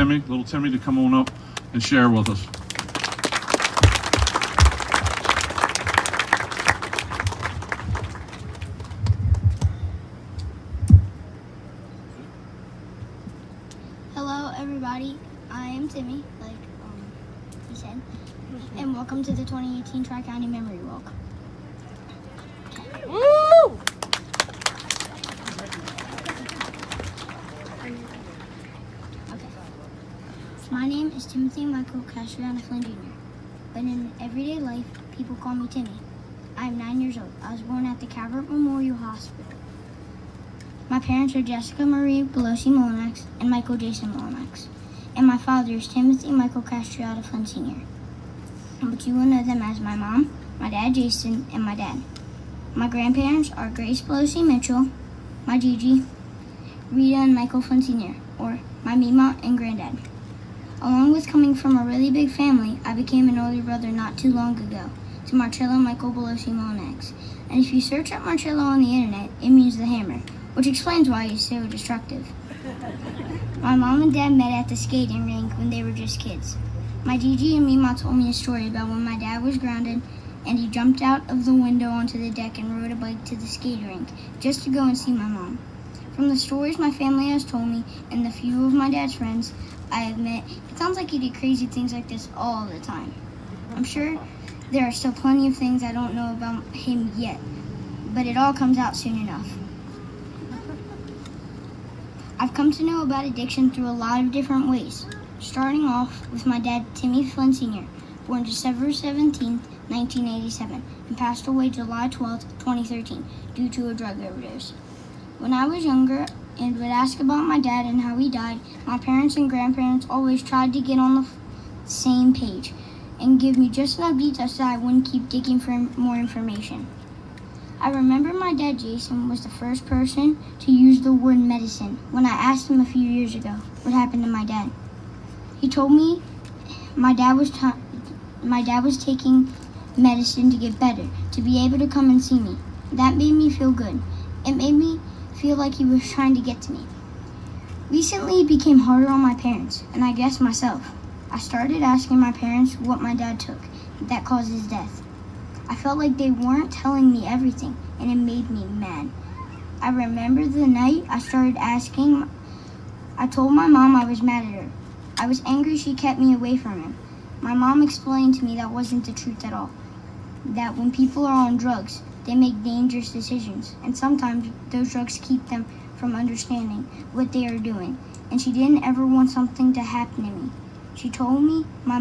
Timmy, little Timmy, to come on up and share with us. Hello, everybody. I am Timmy, like he said, and welcome to the 2018 Tri-County Memory Walk. Woo! My name is Timothy Michael Castriana Flynn Jr., but in everyday life, people call me Timmy. I am 9 years old. I was born at the Calvert Memorial Hospital. My parents are Jessica Marie Belosi Molinax and Michael Jason Molinax, and my father is Timothy Michael Castriana Flynn Sr., but you will know them as my mom, my dad Jason, and my dad. My grandparents are Grace Belosi Mitchell, my Gigi, Rita and Michael Flynn Sr., or my Mima and Granddad. Along with coming from a really big family, I became an older brother not too long ago to Marcello Michael Belosi Molinax. And if you search up Marcello on the internet, it means the hammer, which explains why he's so destructive. My mom and dad met at the skating rink when they were just kids. My Gigi and Mima told me a story about when my dad was grounded and he jumped out of the window onto the deck and rode a bike to the skating rink just to go and see my mom. From the stories my family has told me and the few of my dad's friends I have met, it sounds like he did crazy things like this all the time. I'm sure there are still plenty of things I don't know about him yet, but it all comes out soon enough. I've come to know about addiction through a lot of different ways, starting off with my dad, Timmy Flynn Sr., born December 17, 1987, and passed away July 12, 2013, due to a drug overdose. When I was younger and would ask about my dad and how he died, my parents and grandparents always tried to get on the same page and give me just enough details so I wouldn't keep digging for more information. I remember my dad Jason was the first person to use the word medicine when I asked him a few years ago what happened to my dad. He told me my dad was taking medicine to get better, to be able to come and see me. That made me feel good. It made me feel like he was trying to get to me. Recently, it became harder on my parents, and I guess myself. I started asking my parents what my dad took that caused his death. I felt like they weren't telling me everything, and it made me mad. I remember the night I started asking, I told my mom I was mad at her. I was angry she kept me away from him. My mom explained to me that wasn't the truth at all. That when people are on drugs, they make dangerous decisions, and sometimes those drugs keep them from understanding what they are doing, and she didn't ever want something to happen to me. She told me my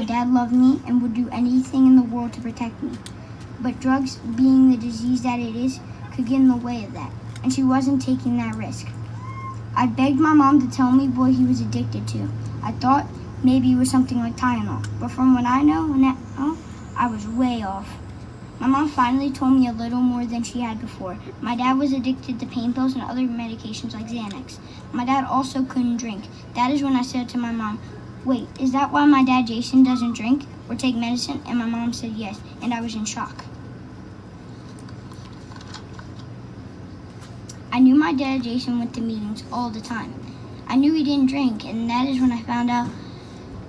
dad loved me and would do anything in the world to protect me, but drugs, being the disease that it is, could get in the way of that, and she wasn't taking that risk. I begged my mom to tell me what he was addicted to. I thought maybe it was something like Tylenol, but from what I know now, I was way off. My mom finally told me a little more than she had before. My dad was addicted to pain pills and other medications like Xanax. My dad also couldn't drink. That is when I said to my mom, "Wait, is that why my dad Jason doesn't drink or take medicine?" And my mom said yes, and I was in shock. I knew my dad Jason went to meetings all the time. I knew he didn't drink, and that is when I found out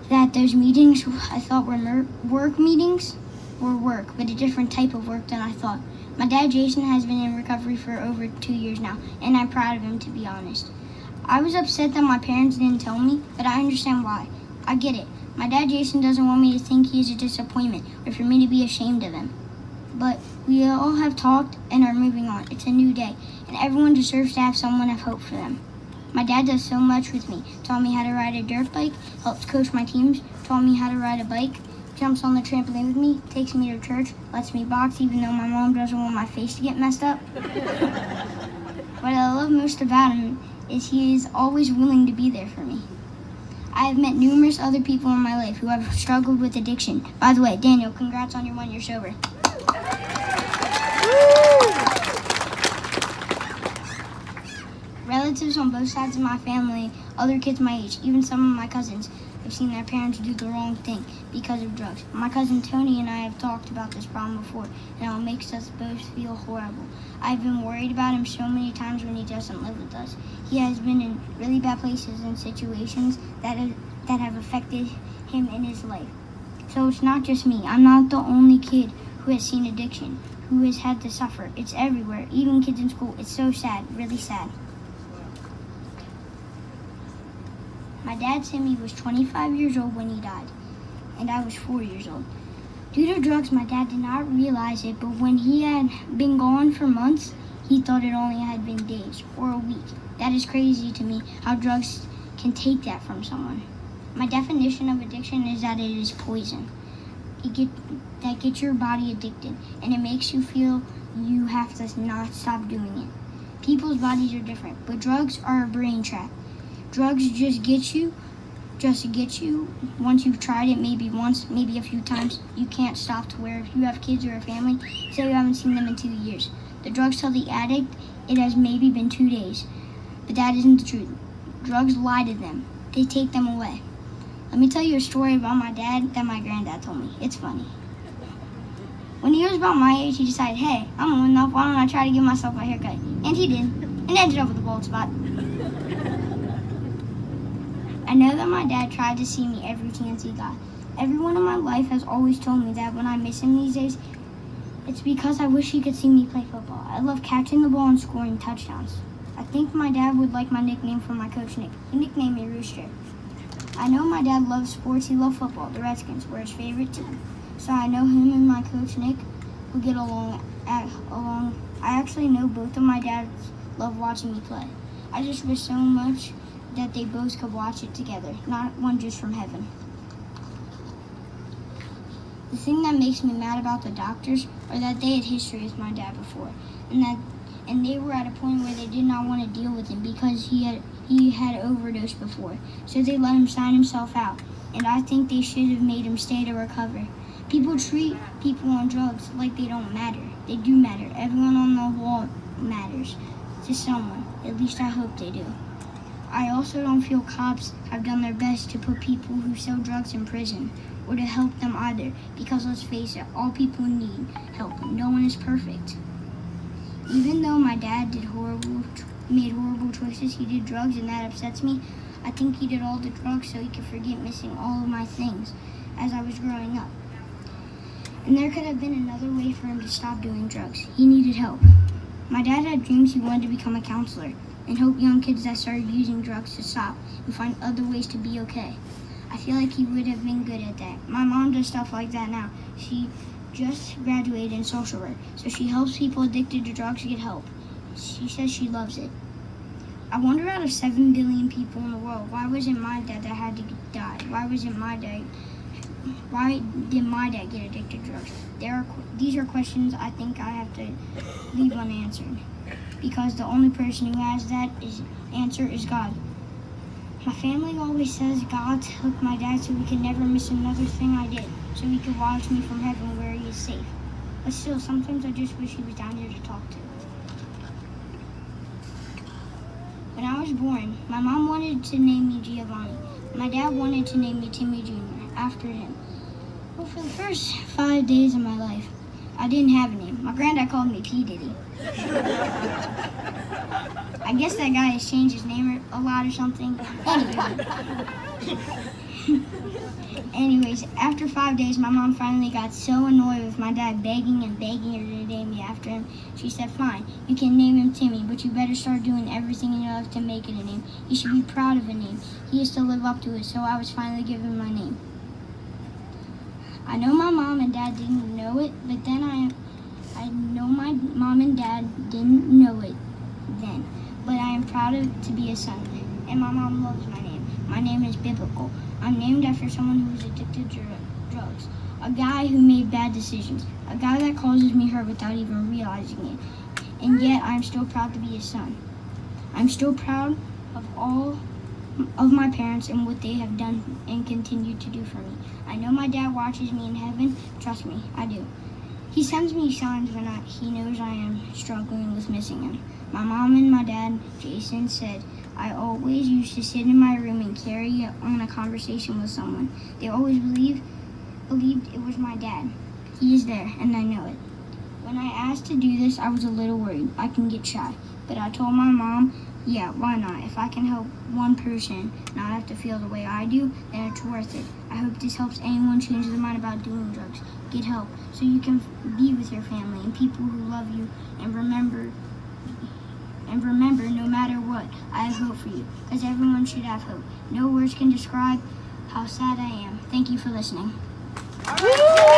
that those meetings I thought were work meetings were work, but a different type of work than I thought. My dad Jason has been in recovery for over 2 years now, and I'm proud of him, to be honest. I was upset that my parents didn't tell me, but I understand why. I get it. My dad Jason doesn't want me to think he is a disappointment or for me to be ashamed of him. But we all have talked and are moving on. It's a new day, and everyone deserves to have someone have hope for them. My dad does so much with me. Taught me how to ride a dirt bike, helps coach my teams, taught me how to ride a bike, jumps on the trampoline with me, takes me to church, lets me box even though my mom doesn't want my face to get messed up. What I love most about him is he is always willing to be there for me. I have met numerous other people in my life who have struggled with addiction. By the way, Daniel, congrats on your 1 year sober. relatives on both sides of my family, other kids my age, even some of my cousins, have seen their parents do the wrong thing because of drugs. My cousin Tony and I have talked about this problem before, and how it makes us both feel horrible. I've been worried about him so many times when he doesn't live with us. He has been in really bad places and situations that have affected him in his life. So it's not just me. I'm not the only kid who has seen addiction, who has had to suffer. It's everywhere, even kids in school. It's so sad, really sad. My dad, Timmy, was 25 years old when he died, and I was 4 years old. Due to drugs, my dad did not realize it, but when he had been gone for months, he thought it only had been days or a week. That is crazy to me, how drugs can take that from someone. My definition of addiction is that it is poison. That gets your body addicted, and it makes you feel you have to not stop doing it. People's bodies are different, but drugs are a brain trap. Drugs just to get you. Once you've tried it, maybe once, maybe a few times, you can't stop to where if you have kids or a family, say you haven't seen them in 2 years. The drugs tell the addict it has maybe been 2 days, but that isn't the truth. Drugs lie to them. They take them away. Let me tell you a story about my dad that my granddad told me. It's funny. When he was about my age, he decided, hey, I'm old enough, why don't I try to give myself a haircut? And he did, and ended up with a bald spot. I know that my dad tried to see me every chance he got. Everyone in my life has always told me that when I miss him these days, it's because I wish he could see me play football. I love catching the ball and scoring touchdowns. I think my dad would like my nickname from my coach, Nick. He nicknamed me Rooster. I know my dad loves sports. He loved football. The Redskins were his favorite team. So I know him and my coach, Nick, will get along. I actually know both of my dads love watching me play. I just wish so much that they both could watch it together, not one just from heaven. The thing that makes me mad about the doctors are that they had history with my dad before, and they were at a point where they did not want to deal with him because he had overdosed before, so they let him sign himself out, and I think they should have made him stay to recover. People treat people on drugs like they don't matter. They do matter. Everyone on the wall matters to someone. At least I hope they do. I also don't feel cops have done their best to put people who sell drugs in prison or to help them either, because let's face it, all people need help. No one is perfect. Even though my dad made horrible choices, he did drugs, and that upsets me. I think he did all the drugs so he could forget missing all of my things as I was growing up. And there could have been another way for him to stop doing drugs. He needed help. My dad had dreams he wanted to become a counselor and help young kids that started using drugs to stop and find other ways to be okay. I feel like he would have been good at that. My mom does stuff like that now. She just graduated in social work, so she helps people addicted to drugs get help. She says she loves it. I wonder, out of 7 billion people in the world, why wasn't my dad that had to die? Why did my dad get addicted to drugs? These are questions I think I have to leave unanswered, because the only person who has that answer is God. My family always says God took my dad so he could never miss another thing I did, so he could watch me from heaven where he is safe. But still, sometimes I just wish he was down here to talk to. When I was born, my mom wanted to name me Giovanni. My dad wanted to name me Timmy Jr. after him. Well, for the first 5 days of my life, I didn't have a name. My granddad called me P. Diddy. I guess that guy has changed his name a lot or something. Anyways, after 5 days, my mom finally got so annoyed with my dad begging her to name me after him. She said, fine, you can name him Timmy, but you better start doing everything in your life to make it a name. You should be proud of a name. He has to live up to it, so I was finally given my name. I know my mom and dad didn't know it, but then I know my mom and dad didn't know it then. But I am proud to be a son, and my mom loves my name. My name is biblical. I'm named after someone who was addicted to drugs, a guy who made bad decisions, a guy that causes me hurt without even realizing it, and yet I'm still proud to be his son. I'm still proud of all of my parents and what they have done and continue to do for me. I know my dad watches me in heaven. Trust me, I do. He sends me signs when he knows I am struggling with missing him. My mom and my dad, Jason, said I always used to sit in my room and carry on a conversation with someone. They always believed it was my dad. He is there, and I know it. When I asked to do this, I was a little worried. I can get shy. But I told my mom, yeah, why not? If I can help one person not have to feel the way I do, then it's worth it. I hope this helps anyone change their mind about doing drugs. Get help so you can be with your family and people who love you, and remember, no matter what, I have hope for you, because everyone should have hope. No words can describe how sad I am. Thank you for listening. All right.